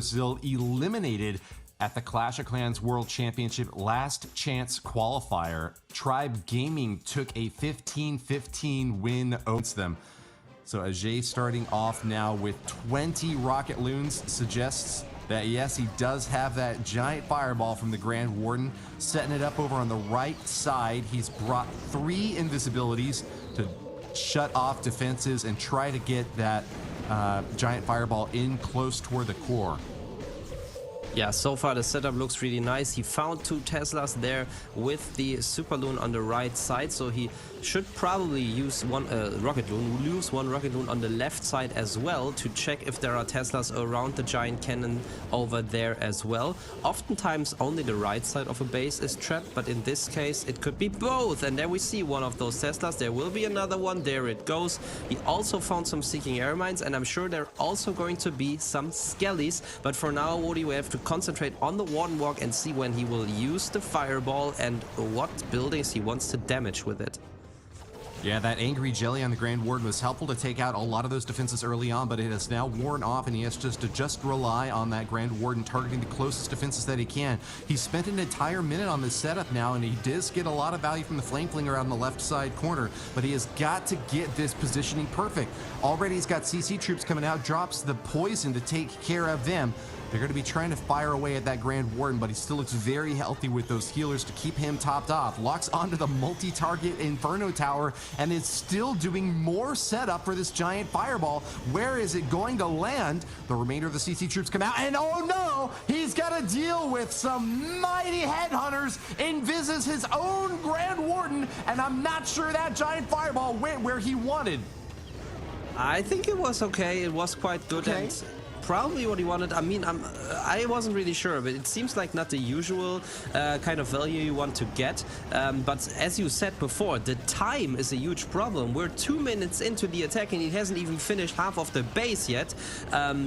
Brazil eliminated at the Clash of Clans World Championship Last Chance Qualifier. Tribe Gaming took a 15-15 win against them. So Ajay starting off now with 20 rocket loons suggests that yes, he does have that giant fireball from the Grand Warden, setting it up over on the right side. He's brought 3 invisibilities to shut off defenses and try to get that giant fireball in close toward the core. Yeah, so far the setup looks really nice. He found 2 Teslas there with the Super Loon on the right side, so he should probably use one rocket loon, lose one rocket loon on the left side as well to check if there are Teslas around the giant cannon over there as well. Oftentimes only the right side of a base is trapped, but in this case it could be both. And there we see one of those Teslas. There will be another one. There it goes. He also found some Seeking Air Mines, and I'm sure there are also going to be some Skellies. But for now, Woody, we have to concentrate on the Warden Walk and see when he will use the fireball and what buildings he wants to damage with it. Yeah, that angry jelly on the Grand Warden was helpful to take out a lot of those defenses early on, but it has now worn off, and he has to rely on that Grand Warden targeting the closest defenses that he can. He spent an entire minute on this setup now, and he does get a lot of value from the Flame Flinger out on the left side corner, but he has got to get this positioning perfect. Already he's got CC troops coming out, drops the poison to take care of them. They're going to be trying to fire away at that Grand Warden, but he still looks very healthy with those healers to keep him topped off. Locks onto the multi-target Inferno Tower and is still doing more setup for this giant fireball. Where is it going to land? The remainder of the CC troops come out, and oh no! He's got to deal with some mighty headhunters. Invises his own Grand Warden, and I'm not sure that giant fireball went where he wanted. I think it was okay. It was quite good. Okay. And probably what he wanted. I mean, I wasn't really sure, but it seems like not the usual kind of value you want to get. But as you said before, the time is a huge problem. We're 2 minutes into the attack and he hasn't even finished half of the base yet.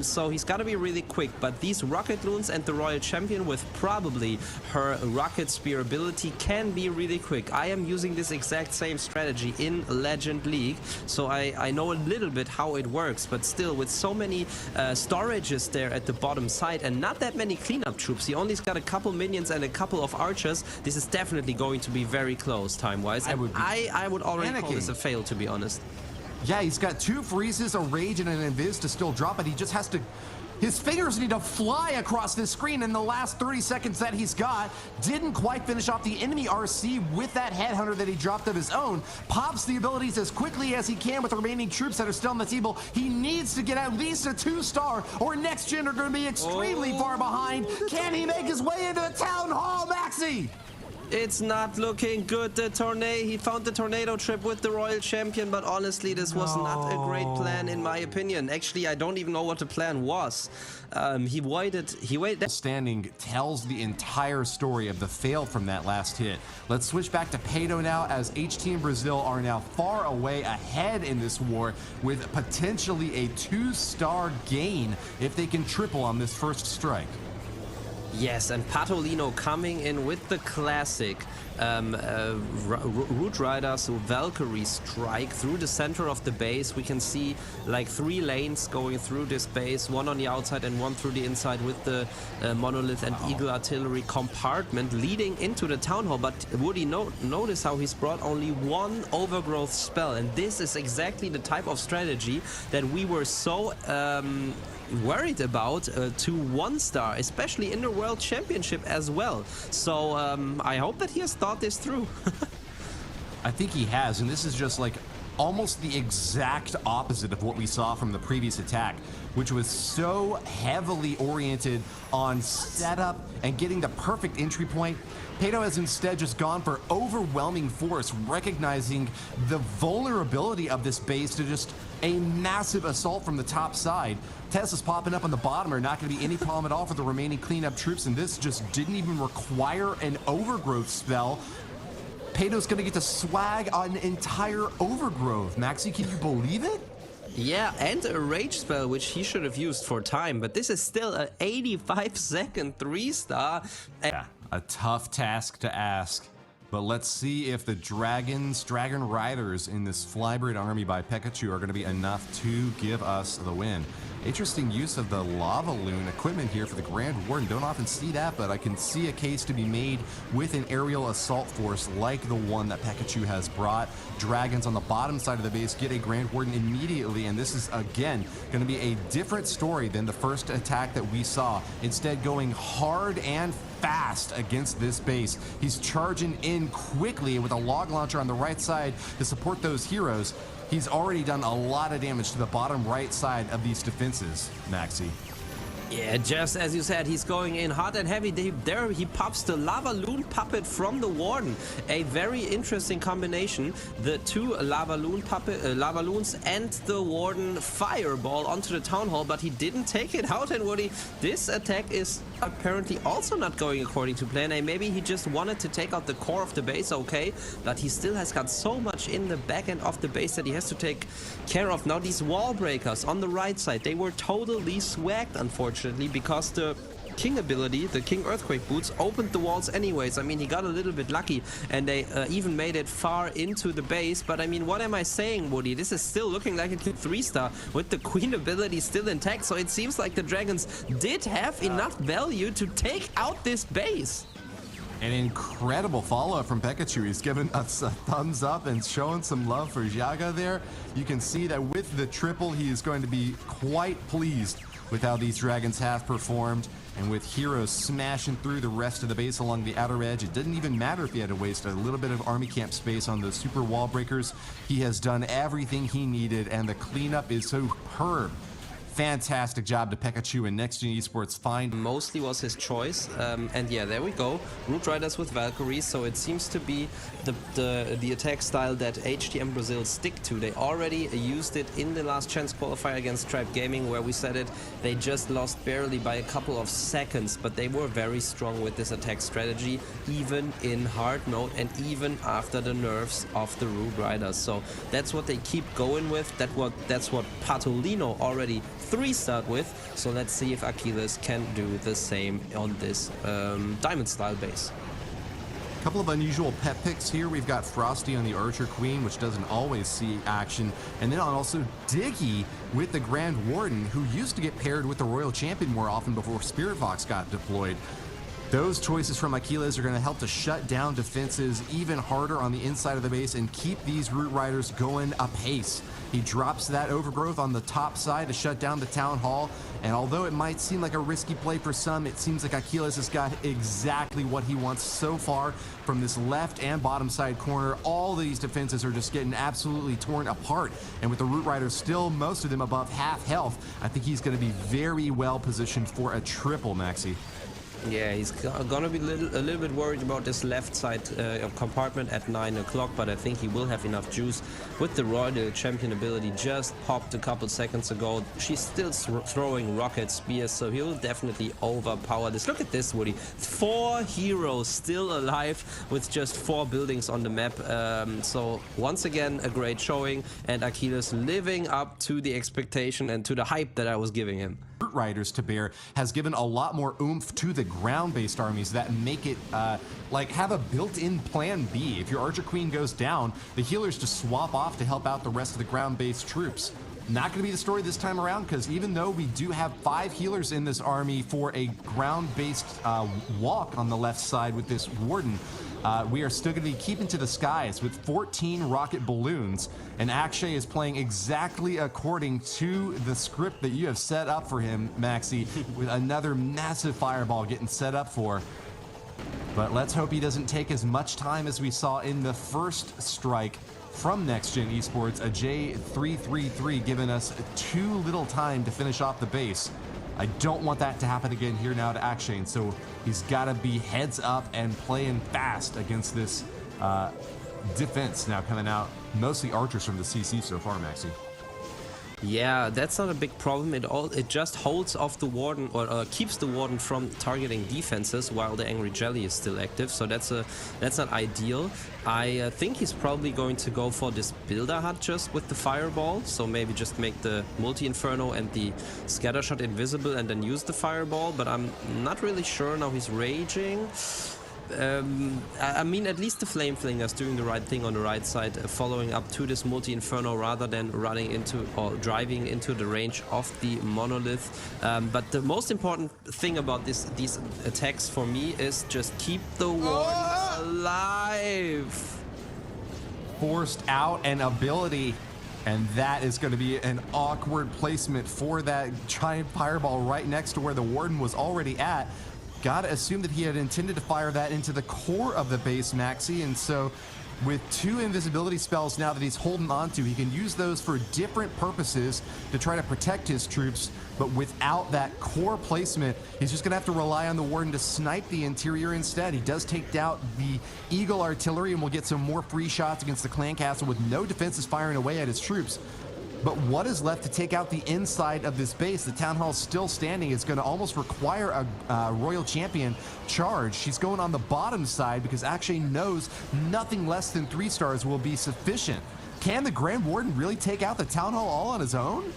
So he's got to be really quick. But these rocket loons and the Royal Champion with probably her rocket spear ability can be really quick. I am using this exact same strategy in Legend League, so I know a little bit how it works. But still, with so many storages there at the bottom side and not that many cleanup troops, he only's got a couple minions and a couple of archers. This is definitely going to be very close time-wise. I would already call this a fail, to be honest. Yeah, he's got 2 freezes, a rage, and an invis to still drop it. He just has to... His fingers need to fly across this screen in the last 30 seconds that he's got. Didn't quite finish off the enemy RC with that headhunter that he dropped of his own. Pops the abilities as quickly as he can with the remaining troops that are still on the table. He needs to get at least a 2-star or NexGen are going to be extremely far behind. Can he make his way into the town hall, Maxi? It's not looking good. The tornado, he found the tornado trip with the Royal Champion, but honestly, this was not a great plan in my opinion. Actually, I don't even know what the plan was. He waited. Standing tells the entire story of the fail from that last hit. Let's switch back to Pato now, as HTM Brazil are now far away ahead in this war with potentially a 2-star gain if they can triple on this first strike. Yes, and Patolino coming in with the classic Root Riders Valkyrie strike through the center of the base. We can see like 3 lanes going through this base, one on the outside and one through the inside with the Monolith and Eagle Artillery compartment leading into the Town Hall. But Woody, notice how he's brought only 1 overgrowth spell, and this is exactly the type of strategy that we were so worried about to 1-star, especially in the World Championship as well. So I hope that he has thought this through. I think he has, and this is just like almost the exact opposite of what we saw from the previous attack, which was so heavily oriented on setup and getting the perfect entry point. Pato has instead just gone for overwhelming force, recognizing the vulnerability of this base to just a massive assault from the top side. Tesla's popping up on the bottom are not going to be any problem at all for the remaining cleanup troops, and this just didn't even require an overgrowth spell. Pato's going to get to swag an entire overgrowth. Maxi, can you believe it? Yeah, and a rage spell, which he should have used for time, but this is still an 85-second 3-star. Yeah, a tough task to ask. But let's see if the Dragon Riders in this Flybird army by Pikachu are going to be enough to give us the win. Interesting use of the Lava Loon equipment here for the Grand Warden. Don't often see that, but I can see a case to be made with an aerial assault force like the one that Pikachu has brought. Dragons on the bottom side of the base get a Grand Warden immediately, and this is, again, going to be a different story than the first attack that we saw. Instead, going hard and fast against this base. He's charging in quickly with a log launcher on the right side to support those heroes. He's already done a lot of damage to the bottom right side of these defenses, Maxi. Yeah, just as you said, he's going in hot and heavy. There he pops the Lava Loon puppet from the Warden. A very interesting combination. The two Lava Loons and the Warden fireball onto the Town Hall, but he didn't take it out. And Woody, this attack is apparently also not going according to plan. And maybe he just wanted to take out the core of the base, okay, but he still has got so much in the back end of the base that he has to take care of. Now these wall breakers on the right side, they were totally swagged, unfortunately, because the King ability, the King Earthquake Boots, opened the walls anyways. I mean, he got a little bit lucky, and they even made it far into the base. But I mean, what am I saying, Woody? This is still looking like a 3-star with the Queen ability still intact. So it seems like the Dragons did have enough value to take out this base. An incredible follow-up from Pikachu. He's given us a thumbs up and showing some love for Jaga there. You can see that with the triple, he is going to be quite pleased with how these Dragons have performed, and with heroes smashing through the rest of the base along the outer edge. It didn't even matter if he had to waste a little bit of army camp space on those super wall breakers. He has done everything he needed, and the cleanup is superb. Fantastic job to Pikachu and NexGen Esports find. Mostly was his choice, and yeah, there we go. Root Riders with Valkyries, so it seems to be the attack style that HTM Brazil stick to. They already used it in the last chance qualifier against Tribe Gaming, where we said it. They just lost barely by a couple of seconds, but they were very strong with this attack strategy, even in hard mode and even after the nerfs of the Root Riders. So that's what they keep going with. That's what Patolino already 3-starred with, so let's see if Achilles can do the same on this diamond style base. A couple of unusual pet picks here. We've got Frosty on the Archer Queen, which doesn't always see action, and then also Diggy with the Grand Warden, who used to get paired with the Royal Champion more often before Spirit Fox got deployed. Those choices from Achilles are going to help to shut down defenses even harder on the inside of the base and keep these Root Riders going apace. He drops that Overgrowth on the top side to shut down the Town Hall, and although it might seem like a risky play for some, it seems like Achilles has got exactly what he wants so far from this left and bottom side corner. All these defenses are just getting absolutely torn apart, and with the Root Riders still, most of them above half health, I think he's going to be very well positioned for a triple, Maxi. Yeah, he's gonna be a little bit worried about this left side compartment at 9 o'clock, but I think he will have enough juice with the Royal Champion ability just popped a couple seconds ago. She's still throwing rocket spears, so he'll definitely overpower this. Look at this, Woody. 4 heroes still alive with just 4 buildings on the map. So once again, a great showing, and Achilles living up to the expectation and to the hype that I was giving him. Root Riders to bear has given a lot more oomph to the ground-based armies that make it like have a built-in plan B. If your Archer Queen goes down, the healers just swap off to help out the rest of the ground-based troops. Not going to be the story this time around, because even though we do have 5 healers in this army for a ground-based walk on the left side with this Warden, we are still going to be keeping to the skies with 14 rocket balloons, and Akshay is playing exactly according to the script that you have set up for him, Maxi, with another massive fireball getting set up for. But let's hope he doesn't take as much time as we saw in the first strike from NexGen Esports, a J333 giving us too little time to finish off the base. I don't want that to happen again here now to Akshay, so he's got to be heads up and playing fast against this defense now coming out. Mostly archers from the CC so far, Maxi. Yeah, that's not a big problem. It just holds off the Warden, or keeps the Warden from targeting defenses while the Angry Jelly is still active. So that's not ideal. I think he's probably going to go for this Builder Hut just with the Fireball. So maybe just make the Multi-Inferno and the Scatter Shot invisible and then use the Fireball. But I'm not really sure now. He's raging. I mean, at least the Flame Flinger's doing the right thing on the right side, following up to this multi-inferno rather than running into or driving into the range of the monolith. But the most important thing about these attacks for me is just keep the Warden alive. Forced out an ability, and that is going to be an awkward placement for that giant fireball right next to where the Warden was already at. Gotta assume that he had intended to fire that into the core of the base, Maxi, and so with 2 invisibility spells now that he's holding on to, he can use those for different purposes to try to protect his troops, but without that core placement, he's just gonna have to rely on the Warden to snipe the interior instead. He does take down the Eagle artillery and will get some more free shots against the clan castle with no defenses firing away at his troops. But what is left to take out the inside of this base? The Town Hall is still standing. It's going to almost require a Royal Champion charge. She's going on the bottom side because Akshay knows nothing less than 3 stars will be sufficient. Can the Grand Warden really take out the Town Hall all on his own?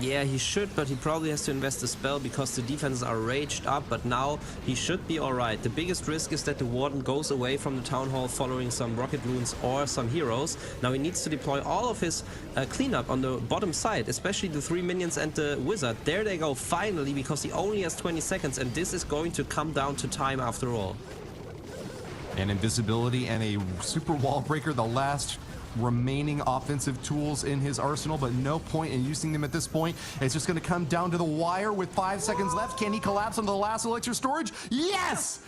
Yeah, he should, but he probably has to invest a spell because the defenses are raged up, but now he should be alright. The biggest risk is that the Warden goes away from the Town Hall following some rocket loons or some heroes. Now he needs to deploy all of his cleanup on the bottom side, especially the 3 minions and the Wizard. There they go, finally, because he only has 20 seconds, and this is going to come down to time after all. And invisibility and a super wall breaker, the last remaining offensive tools in his arsenal, but no point in using them at this point. It's just going to come down to the wire with 5 seconds left. Can he collapse on the last elixir storage? Yes!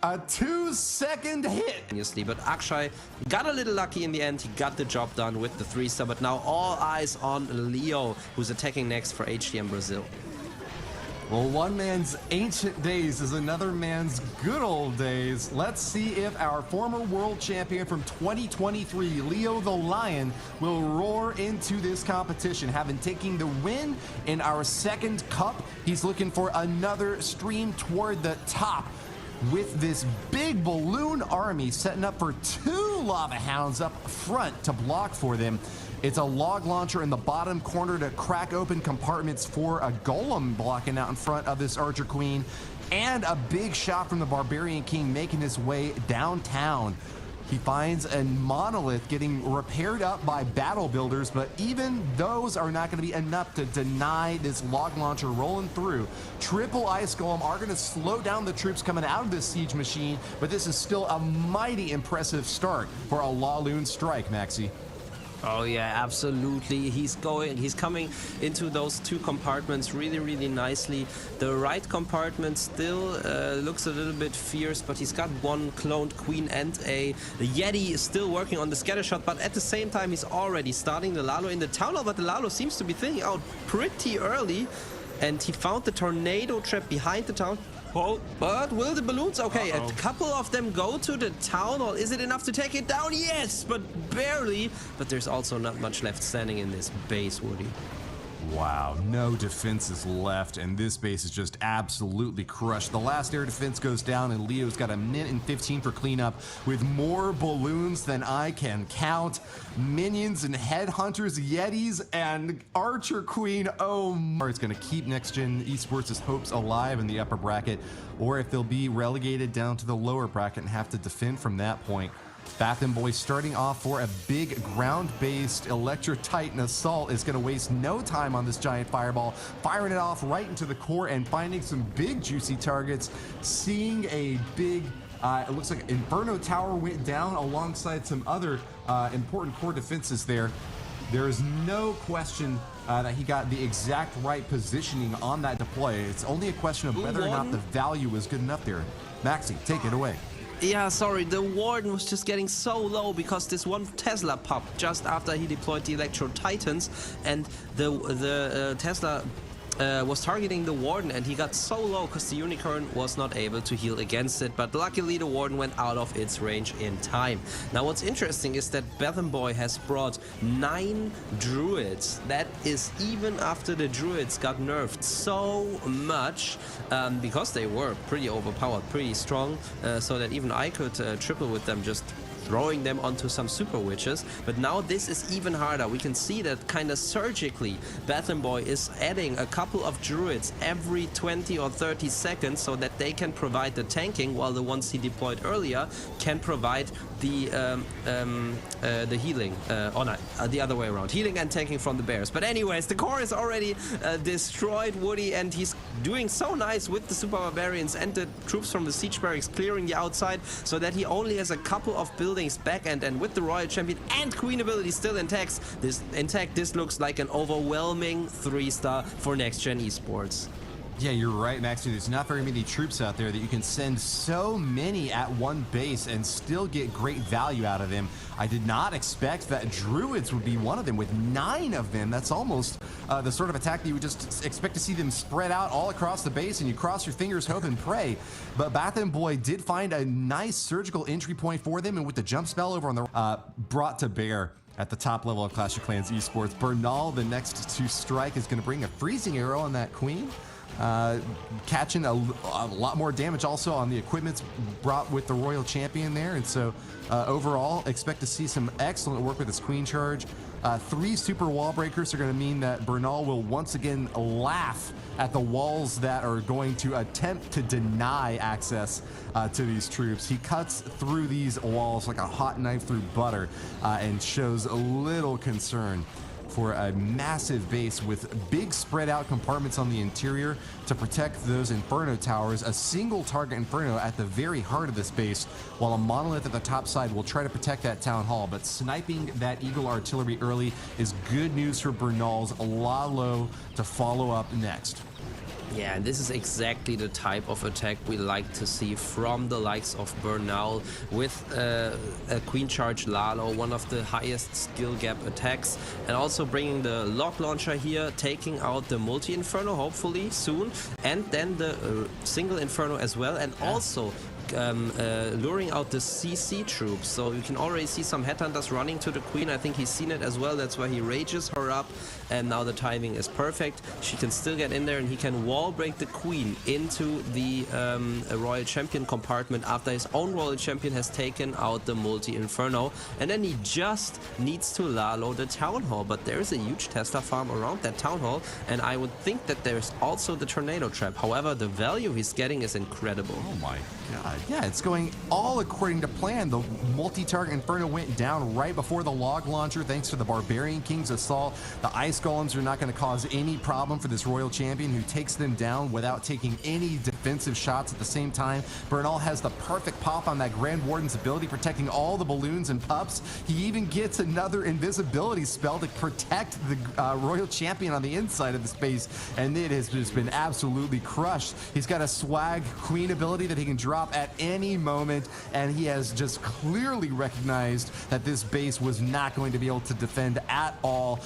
A 2-second hit. Obviously, but Akshay got a little lucky in the end. He got the job done with the 3-star, but now all eyes on Leo, who's attacking next for HTM Brazil. Well, one man's ancient days is another man's good old days. Let's see if our former world champion from 2023, Leo the Lion, will roar into this competition. Having taken the win in our 2nd cup, he's looking for another stream toward the top with this big balloon army setting up for 2 lava hounds up front to block for them. It's a log launcher in the bottom corner to crack open compartments for a golem blocking out in front of this Archer Queen, and a big shot from the Barbarian King making his way downtown. He finds a monolith getting repaired up by battle builders, but even those are not going to be enough to deny this log launcher rolling through. Triple Ice Golem are going to slow down the troops coming out of this siege machine, but this is still a mighty impressive start for a Laloon strike, Maxi. Oh yeah, absolutely. He's coming into those 2 compartments really nicely. The right compartment still looks a little bit fierce, but he's got 1 cloned queen and a Yeti still working on the scatter shot, but at the same time he's already starting the Lalo in the Town Hall, but the Lalo seems to be thinning out pretty early, and he found the tornado trap behind the town. Oh, but will the balloons? Okay, a couple of them go to the Town Hall. Is it enough to take it down? Yes, but barely. But there's also not much left standing in this base, Woody. Wow, no defenses left, and this base is just absolutely crushed. The last air defense goes down, and Leo's got 1:15 for cleanup with more balloons than I can count. Minions and headhunters, Yetis, and Archer Queen. Oh, it's going to keep NexGen Esports' hopes alive in the upper bracket, or if they'll be relegated down to the lower bracket and have to defend from that point. Bath and Boy starting off for a big ground-based Electro Titan assault is going to waste no time on this giant fireball, firing it off right into the core and finding some big juicy targets, seeing a big it looks like Inferno Tower went down alongside some other important core defenses there. There is no question that he got the exact right positioning on that deploy. It's only a question of whether or not the value was good enough there. Maxi, take it away. Yeah, sorry, the Warden was just getting so low because this 1 Tesla popped just after he deployed the Electro Titans, and the Tesla was targeting the Warden, and he got so low because the Unicorn was not able to heal against it, but luckily the Warden went out of its range in time. Now what's interesting is that Bath and Boy has brought 9 Druids. That is even after the Druids got nerfed so much, because they were pretty overpowered, pretty strong, so that even I could triple with them just throwing them onto some super witches. But now this is even harder. We can see that kind of surgically Bathroom Boy is adding a couple of druids every 20 or 30 seconds so that they can provide the tanking, while the ones he deployed earlier can provide the healing, or not, the other way around, healing and tanking from the bears. But anyways, the core is already destroyed, Woody, and he's doing so nice with the super barbarians and the troops from the siege barracks clearing the outside, so that he only has a couple of buildings back end, and with the royal champion and queen ability still intact, this looks like an overwhelming 3-star for next gen esports. Yeah, you're right, Max. There's not very many troops out there that you can send so many at one base and still get great value out of them. I did not expect that druids would be one of them with 9 of them. That's almost the sort of attack that you would just expect to see them spread out all across the base, and you cross your fingers, hope and pray. But Bathroom Boy did find a nice surgical entry point for them, and with the jump spell over on the brought to bear at the top level of Clash of Clans esports, Bernal, the next to strike, is going to bring a freezing arrow on that queen. Catching a lot more damage also on the equipments brought with the royal champion there, and so overall expect to see some excellent work with this queen charge. 3 super wall breakers are going to mean that Bernal will once again laugh at the walls that are going to attempt to deny access to these troops. He cuts through these walls like a hot knife through butter, and shows a little concern for a massive base with big spread out compartments on the interior to protect those Inferno towers. A single target Inferno at the very heart of this base, while a monolith at the top side will try to protect that town hall. But sniping that Eagle artillery early is good news for Bernal's Lalo to follow up next. Yeah, and this is exactly the type of attack we like to see from the likes of Bernal, with a Queen Charge Lalo, one of the highest skill gap attacks, and also bringing the lock launcher here, taking out the multi-inferno hopefully soon, and then the single inferno as well, and also luring out the CC troops. So you can already see some headhunters running to the queen. I think he's seen it as well. That's why he rages her up, and now the timing is perfect. She can still get in there, and he can wall break the queen into the royal champion compartment after his own royal champion has taken out the multi-inferno, and then he just needs to Lalo the town hall. But there is a huge Tesla farm around that town hall, and I would think that there's also the tornado trap. However, the value he's getting is incredible. Oh my god. Yeah, it's going all according to plan. The multi-target Inferno went down right before the log launcher thanks to the Barbarian King's assault. The Ice Golems are not going to cause any problem for this Royal Champion, who takes them down without taking any defensive shots at the same time. Bernal has the perfect pop on that Grand Warden's ability, protecting all the balloons and pups. He even gets another invisibility spell to protect the Royal Champion on the inside of the space, and it has just been absolutely crushed. He's got a swag queen ability that he can drop at any moment, and he has just clearly recognized that this base was not going to be able to defend at all.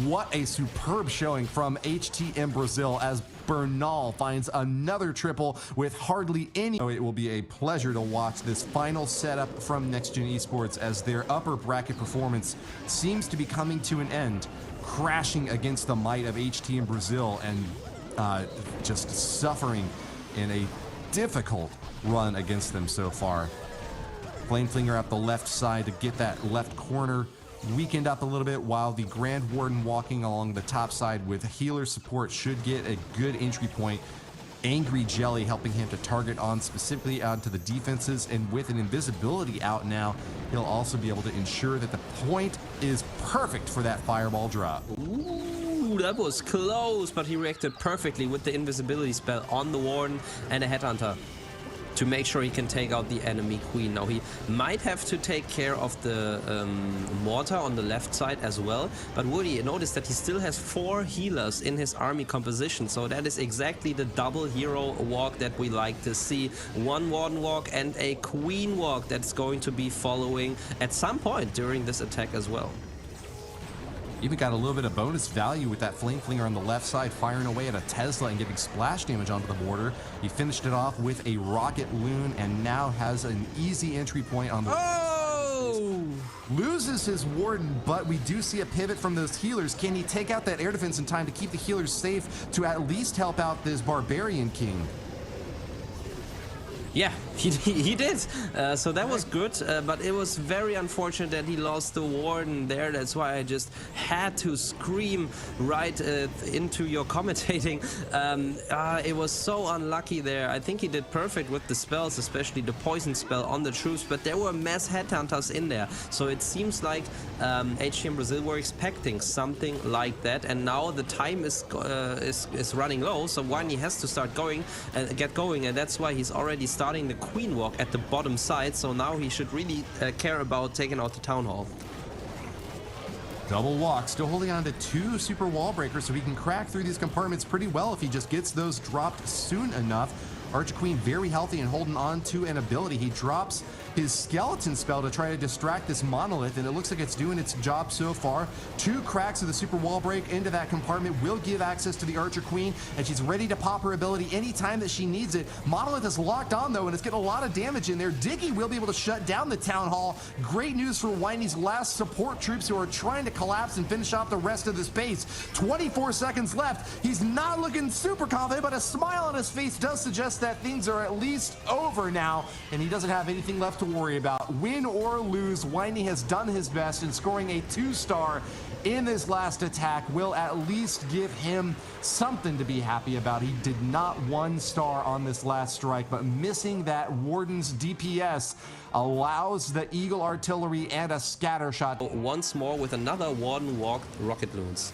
What a superb showing from HTM Brazil as Bernal finds another triple with hardly any. It will be a pleasure to watch this final setup from Next Gen Esports as their upper bracket performance seems to be coming to an end, crashing against the might of HTM Brazil and just suffering in a difficult run against them so far. Flameflinger up the left side to get that left corner weakened up a little bit, while the Grand Warden walking along the top side with healer support should get a good entry point. Angry Jelly helping him to target on specifically onto the defenses, and with an invisibility out now, he'll also be able to ensure that the point is perfect for that fireball drop. Ooh, that was close, but he reacted perfectly with the invisibility spell on the Warden and a Headhunter to make sure he can take out the enemy queen. Now he might have to take care of the mortar on the left side as well, but Woody, notice that he still has 4 healers in his army composition, so that is exactly the double hero walk that we like to see. 1 Warden walk and a queen walk that's going to be following at some point during this attack as well. Even got a little bit of bonus value with that Flameflinger on the left side, firing away at a Tesla and giving splash damage onto the border. He finished it off with a Rocket Loon and now has an easy entry point on the... Oh! Loses his Warden, but we do see a pivot from those healers. Can he take out that air defense in time to keep the healers safe to at least help out this Barbarian King? Yeah, he did. So that was good, but it was very unfortunate that he lost the Warden there. That's why I just had to scream right into your commentating. It was so unlucky there. I think he did perfect with the spells, especially the poison spell on the troops, but there were mass headhunters in there. So it seems like HTM Brazil were expecting something like that, and now the time is running low. So Winey has to start going and get going, and that's why he's already starting the Queen Walk at the bottom side, so now he should really care about taking out the Town Hall. Double walk, still holding on to 2 super wall breakers, so he can crack through these compartments pretty well if he just gets those dropped soon enough. Archer Queen very healthy and holding on to an ability. He drops his skeleton spell to try to distract this monolith, and it looks like it's doing its job so far. 2 cracks of the super wall break into that compartment will give access to the Archer Queen, and she's ready to pop her ability anytime that she needs it. Monolith is locked on though, and it's getting a lot of damage in there. Diggy will be able to shut down the Town Hall. Great news for Winey's last support troops who are trying to collapse and finish off the rest of this base. 24 seconds left. He's not looking super confident, but a smile on his face does suggest that things are at least over now, and he doesn't have anything left to worry about. Win or lose, Winey has done his best, and scoring a 2-star in this last attack will at least give him something to be happy about. He did not 1-star on this last strike, but missing that Warden's DPS allows the Eagle Artillery and a scatter shot. Once more with another Warden walked rocket loons.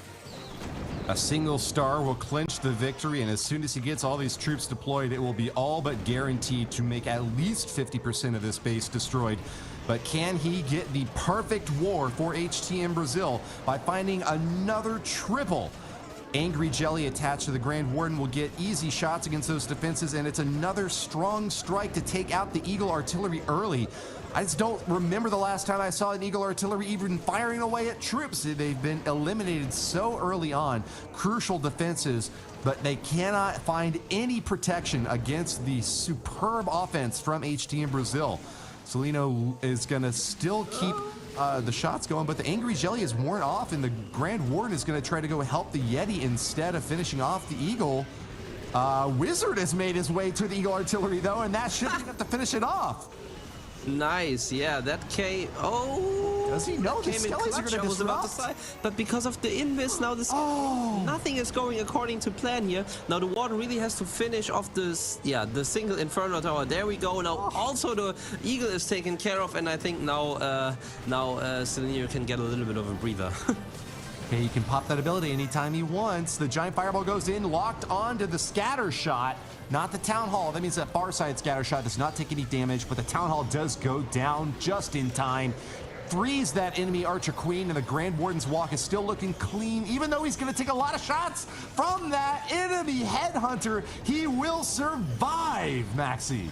A single star will clinch the victory, and as soon as he gets all these troops deployed, it will be all but guaranteed to make at least 50% of this base destroyed. But can he get the perfect war for HTM Brazil by finding another triple? Angry Jelly attached to the Grand Warden will get easy shots against those defenses, and it's another strong strike to take out the Eagle Artillery early. I just don't remember the last time I saw an Eagle Artillery even firing away at troops. They've been eliminated so early on. Crucial defenses, but they cannot find any protection against the superb offense from HTM Brazil. Celino is going to still keep the shots going, but the Angry Jelly is worn off, and the Grand Warden is going to try to go help the Yeti instead of finishing off the Eagle. Wizard has made his way to the Eagle Artillery, though, and that should be enough to finish it off. Nice, yeah, that K. Oh, does he know the Skellies are going to disrupt? But because of the invis, now this nothing is going according to plan here. Now the Warden really has to finish off this, the single Inferno Tower. There we go. Now also the Eagle is taken care of, and I think now Celino can get a little bit of a breather. Okay, he can pop that ability anytime he wants. The Giant Fireball goes in, locked onto the scatter shot, not the Town Hall. That means that far side scatter shot does not take any damage, but the Town Hall does go down just in time. Frees that enemy Archer Queen, and the Grand Warden's walk is still looking clean, even though he's going to take a lot of shots from that enemy Headhunter. He will survive, Maxi.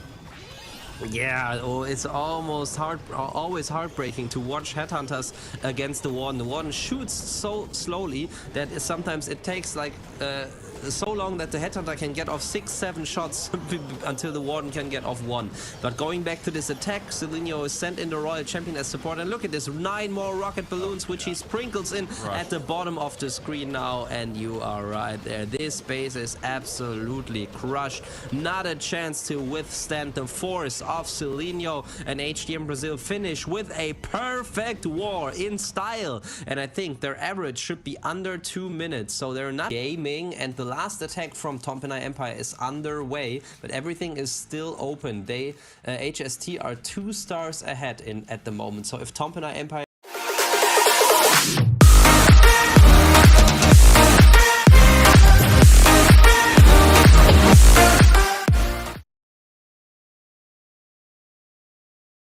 Yeah, it's almost always heartbreaking to watch Headhunters against the Warden. The Warden shoots so slowly that sometimes it takes like so long that the Headhunter can get off 6-7 shots until the Warden can get off 1. But going back to this attack, Celino is sent in the Royal Champion as support, and look at this, 9 more rocket balloons which he sprinkles in at the bottom of the screen now, and you are right there. This base is absolutely crushed. Not a chance to withstand the force of Celino, and HTM Brazil finish with a perfect war in style, and I think their average should be under 2 minutes, so they're not gaming, and the last attack from Tompenai Empire is underway, but everything is still open. They HST are 2 stars ahead at the moment, so if Tompenai Empire